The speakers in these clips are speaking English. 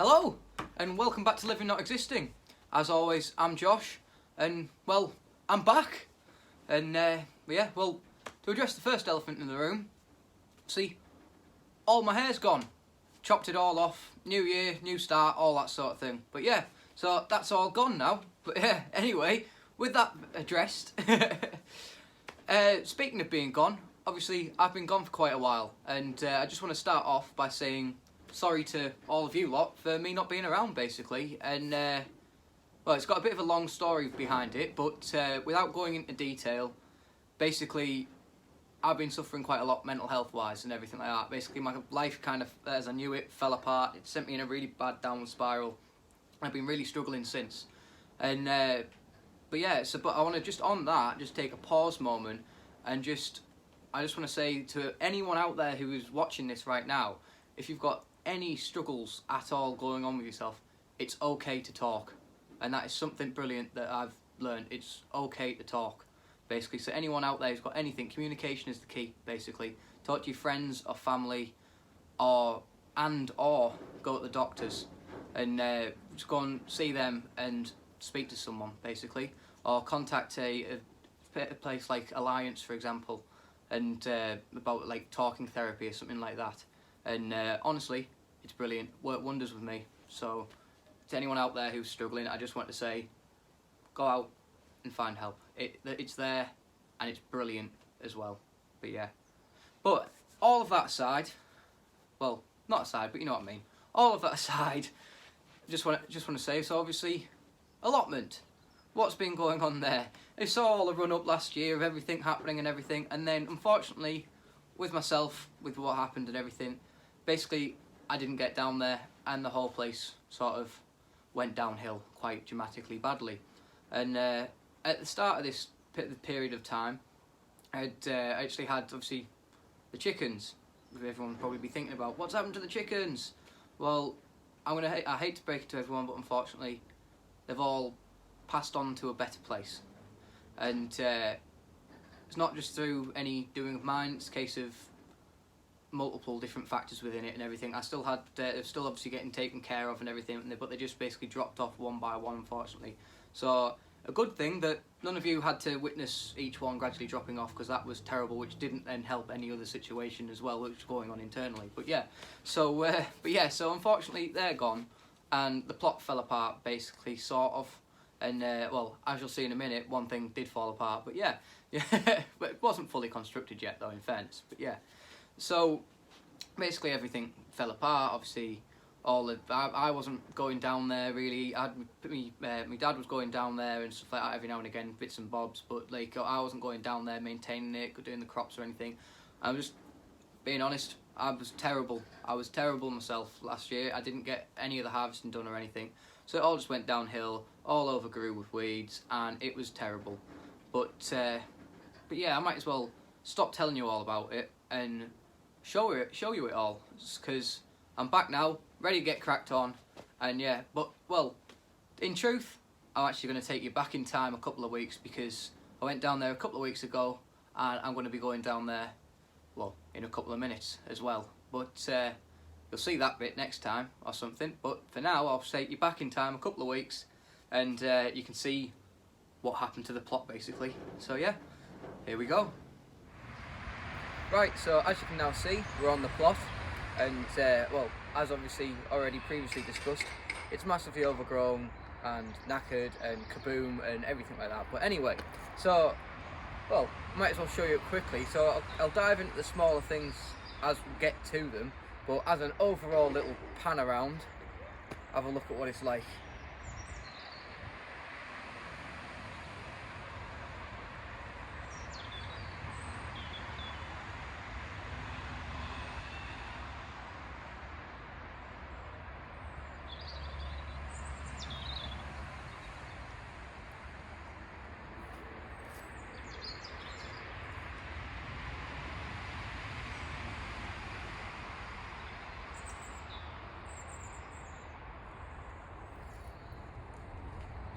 Hello, and welcome back to Living Not Existing. As always, I'm Josh, and well, I'm back. And to address the first elephant in the room, see, all my hair's gone. Chopped it all off, new year, new start, all that sort of thing. But yeah, so that's all gone now. But yeah, anyway, with that addressed, speaking of being gone, obviously I've been gone for quite a while, and I just want to start off by saying sorry to all of you lot for me not being around, basically. And well, it's got a bit of a long story behind it, but without going into detail, basically I've been suffering quite a lot mental health wise and everything like that. Basically my life kind of, as I knew it, fell apart. It sent me in a really bad downward spiral. I've been really struggling since. And but I want to just on that just take a pause moment and I just want to say to anyone out there who is watching this right now, if you've got any struggles at all going on with yourself, it's okay to talk. And that is something brilliant that I've learned. It's okay to talk, basically. So anyone out there who's got anything, communication is the key, basically. Talk to your friends or family, or go to the doctors and just go and see them and speak to someone, basically. Or contact a place like Alliance, for example, and about like talking therapy or something like that. And honestly, it's brilliant. Worked wonders with me. So to anyone out there who's struggling, I just want to say, go out and find help. It's there, and it's brilliant as well. But yeah. But all of that aside, well, not aside, but you know what I mean. All of that aside, just want to say, so obviously, Allotment. What's been going on there? I saw all the run up last year of everything happening and everything, and then unfortunately, with myself, with what happened and everything, basically I didn't get down there, and the whole place sort of went downhill quite dramatically badly. And at the start of this period of time, I actually had obviously the chickens. Everyone would probably be thinking about what's happened to the chickens. Well, I hate to break it to everyone, but unfortunately, they've all passed on to a better place. And it's not just through any doing of mine. It's a case of multiple different factors within it and everything. I still had, they're still obviously getting taken care of and everything, but they just basically dropped off one by one, unfortunately. So a good thing that none of you had to witness each one gradually dropping off, because that was terrible, which didn't then help any other situation as well, which was going on internally. But yeah, so so unfortunately they're gone, and the plot fell apart, basically, sort of. And well, as you'll see in a minute, one thing did fall apart. But yeah, but it wasn't fully constructed yet, though, in fairness. But yeah, so basically everything fell apart. Obviously, I wasn't going down there really. My dad was going down there and stuff like that every now and again, bits and bobs. But like, I wasn't going down there maintaining it, doing the crops or anything. I'm just being honest. I was terrible. I was terrible myself last year. I didn't get any of the harvesting done or anything. So it all just went downhill, all overgrew with weeds, and it was terrible. But yeah, I might as well stop telling you all about it and show you it all, because I'm back now, ready to get cracked on. And yeah, but well, in truth, I'm actually going to take you back in time a couple of weeks, because I went down there a couple of weeks ago, and I'm going to be going down there, well, in a couple of minutes as well. But you'll see that bit next time or something. But for now, I'll take you back in time a couple of weeks, and you can see what happened to the plot, basically. So yeah, here we go. Right, so as you can now see, we're on the plot, and well, as obviously already previously discussed, it's massively overgrown and knackered and kaboom and everything like that. But anyway, so, well, might as well show you it quickly. So I'll dive into the smaller things as we get to them. But as an overall little pan around, have a look at what it's like.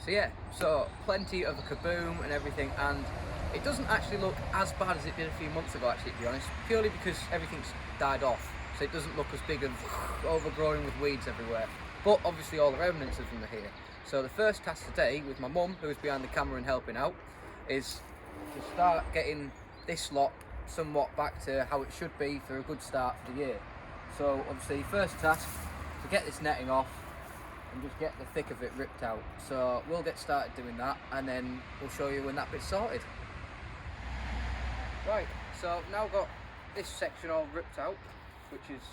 So yeah, so plenty of a kaboom and everything, and it doesn't actually look as bad as it did a few months ago, actually, to be honest, purely because everything's died off, so it doesn't look as big and overgrown with weeds everywhere. but obviously all the remnants of them are here. So the first task today, with my mum, who's behind the camera and helping out, is to start getting this lot somewhat back to how it should be for a good start for the year. So obviously first task, to get this netting off and just get the thick of it ripped out. So we'll get started doing that, and then we'll show you when that bit's sorted. Right, so I've now got this section all ripped out, which is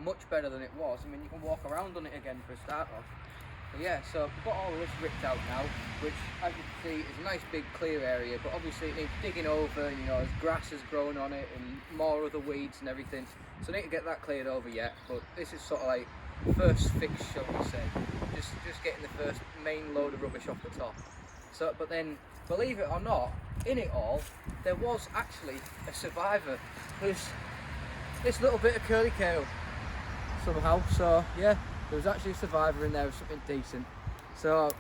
much better than it was. I mean, you can walk around on it again for a start off. But yeah, so we've got all of this ripped out now, which, as you can see, is a nice big clear area, but obviously it needs digging over, and, you know, there's grass has grown on it and more other weeds and everything. So I need to get that cleared over yet, but this is sort of like first fix, shall we say. Just getting the first main load of rubbish off the top. So, but then, believe it or not, in it all, there was actually a survivor. There's this little bit of curly kale somehow, so yeah, there was actually a survivor in there with something decent. So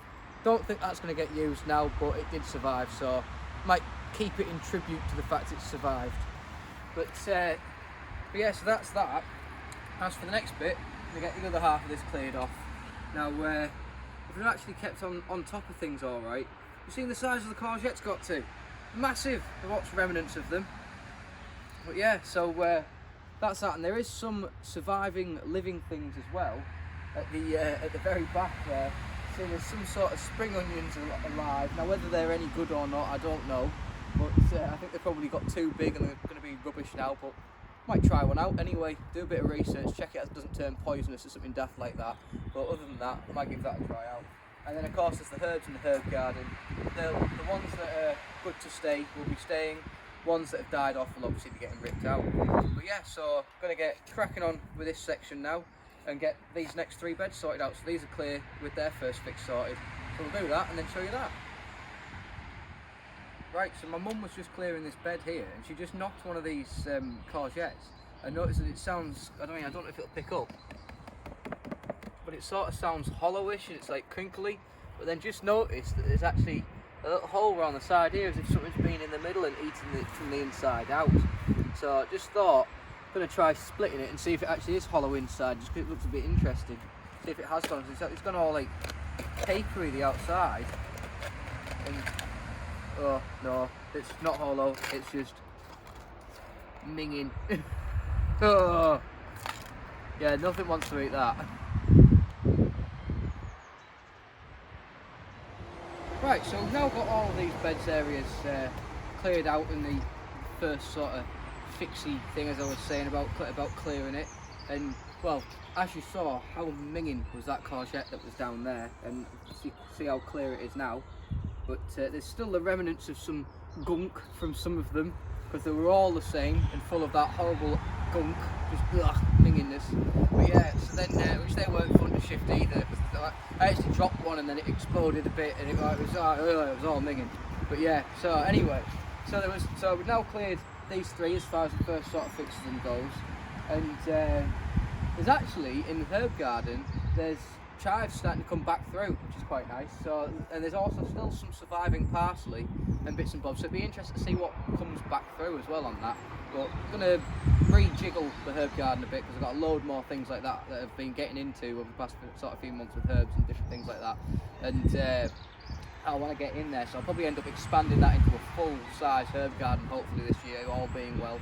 don't think that's going to get used now, but it did survive, so might keep it in tribute to the fact it survived. But yeah, so that's that. As for the next bit, I'm going to get the other half of this cleared off. Now if we've actually kept on top of things alright, you've seen the size of the courgettes got to. Massive, what's remnants of them. But yeah, so that's that, and there is some surviving living things as well at the very back there. So there's some sort of spring onions alive. Now whether they're any good or not, I don't know, but I think they've probably got too big and they're going to be rubbish now, but might try one out anyway, do a bit of research, check it doesn't turn poisonous or something daft like that. But other than that, I might give that a try out. And then of course there's the herbs in the herb garden. The ones that are good to stay will be staying. Ones that have died off will obviously be getting ripped out. But yeah, so I'm going to get cracking on with this section now and get these next 3 beds sorted out. So these are clear with their first fix sorted. So we'll do that and then show you that. Right, so my mum was just clearing this bed here and she just knocked one of these courgettes. I noticed that it sounds, I don't know if it'll pick up, but it sort of sounds hollowish and it's like crinkly. But then just notice that there's actually a little hole around the side here as if something's been in the middle and eating it from the inside out. So I just thought I'm going to try splitting it and see if it actually is hollow inside, just because it looks a bit interesting. See if it has gone, it's gone all like papery the outside. And, oh no, it's not hollow, it's just minging. Oh, yeah, nothing wants to eat that. Right, so we've now got all of these beds areas cleared out in the first sort of fixie thing, as I was saying about clearing it. And well, as you saw, how minging was that courgette that was down there, and see how clear it is now. But there's still the remnants of some gunk from some of them, because they were all the same and full of that horrible gunk, just minginess. But yeah, so then which they weren't fun to shift either. I actually dropped one and then it exploded a bit, and it was all minging. But yeah, so anyway, so we've now cleared these 3 as far as the first sort of fixes them goes, and there's actually in the herb garden there's chives starting to come back through, which is quite nice. So, and there's also still some surviving parsley and bits and bobs, so it'd be interesting to see what comes back through as well on that. But I'm going to rejiggle the herb garden a bit, because I've got a load more things like that that I've been getting into over the past sort of few months with herbs and different things like that, and I want to get in there, so I'll probably end up expanding that into a full-size herb garden hopefully this year, all being well.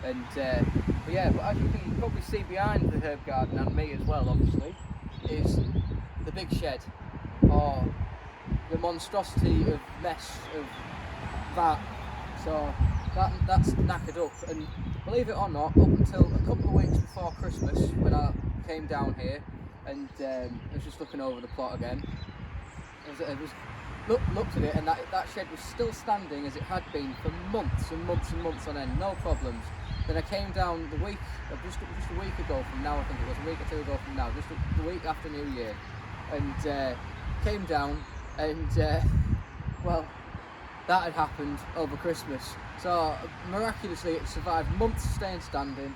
And but yeah, but as you can probably see behind the herb garden, and me as well obviously, is the big shed, or the monstrosity of mess of that. So that's knackered up, and believe it or not, up until a couple of weeks before Christmas, when I came down here and I was just looking over the plot again, looked at it, and that shed was still standing as it had been for months and months and months on end, no problems. Then I came down just a week ago from now, I think it was a week or 2 ago from now, just the week after New Year, and came down, and well, that had happened over Christmas. So miraculously it survived months staying standing,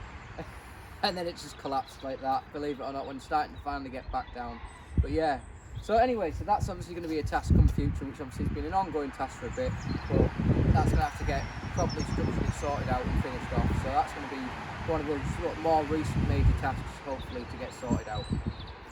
and then it just collapsed like that, believe it or not, when starting to finally get back down. But yeah, so anyway, so that's obviously going to be a task come future, which obviously has been an ongoing task for a bit, but that's going to have to get properly structured and sorted out and finished off. So that's going to be one of those more recent major tasks, hopefully, to get sorted out.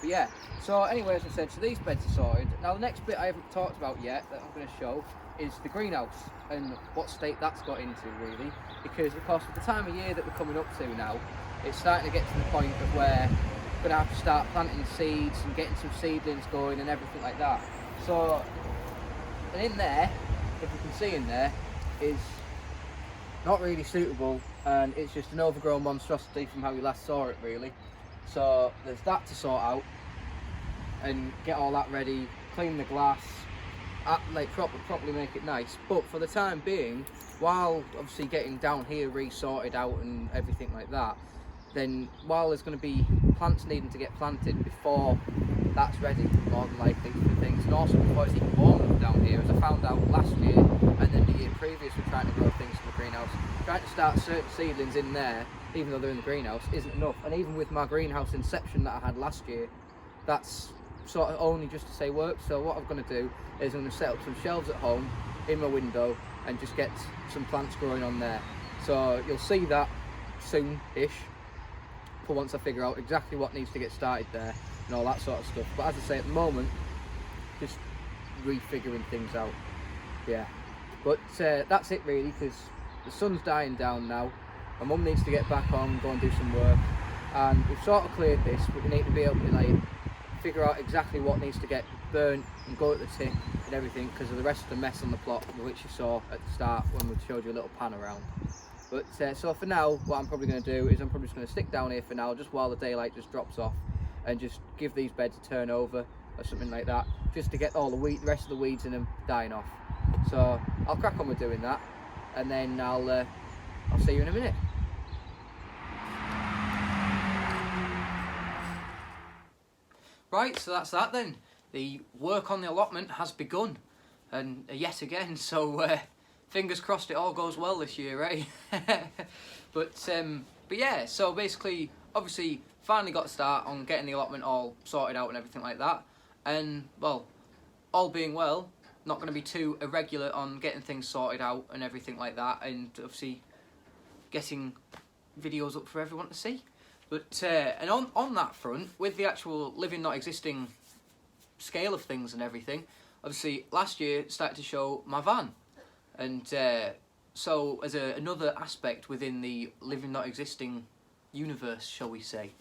But yeah, so anyway, as I said, so these beds are sorted. Now the next bit I haven't talked about yet that I'm going to show is the greenhouse and what state that's got into really, because of course with the time of year that we're coming up to now, it's starting to get to the point of where we're going to have to start planting seeds and getting some seedlings going and everything like that. So, and in there, if you can see in there, is not really suitable, and it's just an overgrown monstrosity from how you last saw it really. So there's that to sort out and get all that ready, clean the glass, properly make it nice. But for the time being, while obviously getting down here re-sorted out and everything like that, then while there's going to be plants needing to get planted before that's ready, more than likely for things, and also before it's even warm enough down here, as I found out last year and then the year previous, we're trying to grow things in the greenhouse, trying to start certain seedlings in there, even though they're in the greenhouse, isn't enough. And even with my greenhouse inception that I had last year, that's sort of only just to say work. So what I'm going to do is I'm going to set up some shelves at home in my window and just get some plants growing on there. So you'll see that soon-ish, for once I figure out exactly what needs to get started there and all that sort of stuff. But as I say, at the moment, just refiguring things out. Yeah, but that's it really, because the sun's dying down now. My mum needs to get back home, go and do some work, and we've sort of cleared this, but we need to be able to like figure out exactly what needs to get burnt and go at the tip and everything, because of the rest of the mess on the plot, which you saw at the start when we showed you a little pan around. But so for now, what I'm probably going to do is I'm probably just going to stick down here for now, just while the daylight just drops off, and just give these beds a turn over or something like that, just to get all the rest of the weeds in them dying off. So I'll crack on with doing that, and then I'll see you in a minute. Right, so that's that then. The work on the allotment has begun, and yet again, so fingers crossed it all goes well this year, eh? But yeah, so basically, obviously, finally got to start on getting the allotment all sorted out and everything like that, and, well, all being well, not going to be too irregular on getting things sorted out and everything like that, and obviously getting videos up for everyone to see. But and on that front, with the actual living not existing scale of things and everything, obviously last year started to show my van, and so as another aspect within the living not existing universe, shall we say.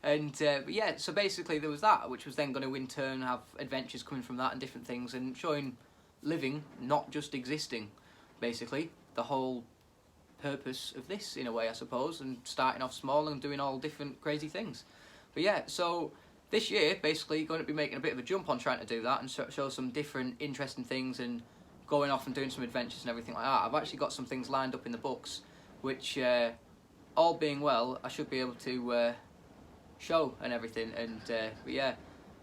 And but yeah, so basically there was that, which was then going to in turn have adventures coming from that and different things, and showing living, not just existing, basically the whole purpose of this in a way, I suppose, and starting off small and doing all different crazy things. But yeah, so this year basically going to be making a bit of a jump on trying to do that and show some different interesting things and going off and doing some adventures and everything like that. I've actually got some things lined up in the books which all being well I should be able to show and everything. And but yeah,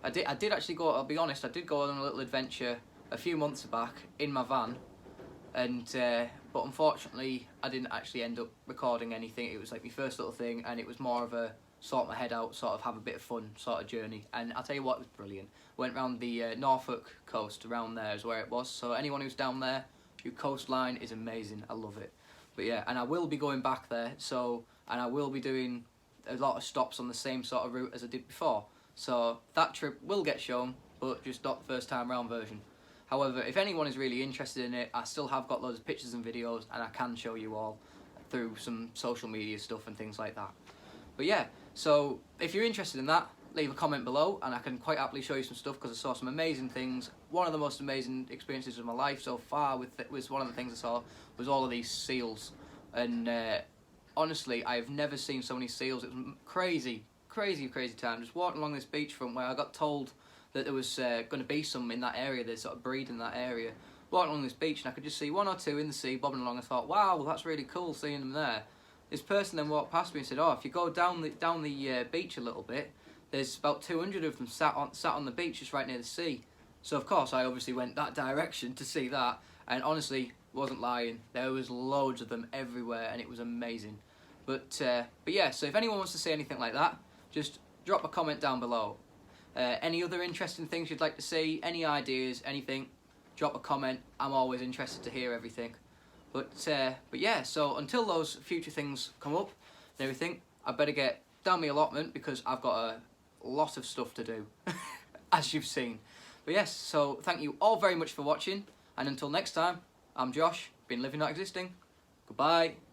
I did actually go, I'll be honest, I did go on a little adventure a few months back in my van, and but unfortunately I didn't actually end up recording anything. It was like my first little thing, and it was more of a sort my head out, sort of have a bit of fun sort of journey. And I'll tell you what, it was brilliant. Went round the Norfolk coast, around there is where it was, so anyone who's down there, your coastline is amazing, I love it. But yeah, and I will be going back there, so, and I will be doing a lot of stops on the same sort of route as I did before, so that trip will get shown, but just not the first time round version. However, if anyone is really interested in it, I still have got loads of pictures and videos, and I can show you all through some social media stuff and things like that. But yeah, so if you're interested in that, leave a comment below, and I can quite happily show you some stuff, because I saw some amazing things. One of the most amazing experiences of my life so far was one of the things I saw was all of these seals, and honestly, I've never seen so many seals. It was crazy time, just walking along this beachfront where I got told that there was going to be some in that area. They sort of breed in that area. Walking along this beach, and I could just see one or two in the sea bobbing along. I thought, wow, that's really cool seeing them there. This person then walked past me and said, oh, if you go down the beach a little bit, there's about 200 of them sat on the beach just right near the sea. So of course I obviously went that direction to see that, and honestly, wasn't lying, there was loads of them everywhere, and it was amazing. But yeah, so if anyone wants to see anything like that, just drop a comment down below. Any other interesting things you'd like to see, any ideas, anything, drop a comment. I'm always interested to hear everything. But yeah, so until those future things come up and everything, I better get down my allotment, because I've got lot of stuff to do, as you've seen. But yes, so thank you all very much for watching, and until next time, I'm Josh, been living not existing. Goodbye.